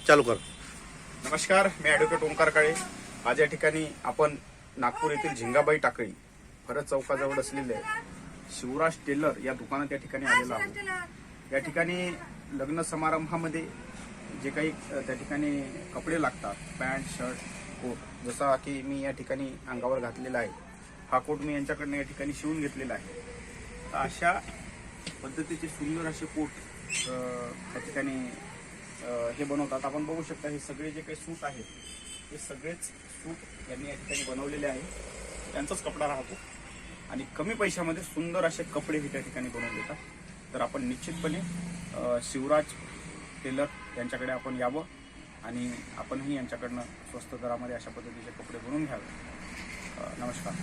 चालू कर. नमस्कार, मी ॲडव्होकेट ओंकार काळे. आज या ठिकाणी आपण नागपूर येथील झिंगाबाई टाकळी भरत चौकाजवळ असलेले शिवराज टेलर या दुकानात या ठिकाणी आलेलो आहोत. या ठिकाणी लग्न समारंभामध्ये जे काही त्या ठिकाणी कपडे लागतात, पॅन्ट शर्ट कोट, जसा की मी या ठिकाणी अंगावर घातलेला आहे, हा कोट मी यांच्याकडनं या ठिकाणी शिवून घेतलेला आहे. तर अशा पद्धतीचे सुंदर असे कोट त्या ठिकाणी हे बनवतात. आपण बघू शकता हे सगळे जे काही सूट आहेत ते सगळेच सूट यांनी या ठिकाणी बनवलेले आहे. त्यांचाच कपडा राहतो आणि कमी पैशामध्ये सुंदर असे कपडे हे त्या ठिकाणी बनवून देतात. तर आपण निश्चितपणे शिवराज टेलर यांच्याकडे आपण यावं आणि आपणही यांच्याकडनं स्वस्त दरामध्ये अशा पद्धतीचे कपडे बनवून घ्यावे. नमस्कार.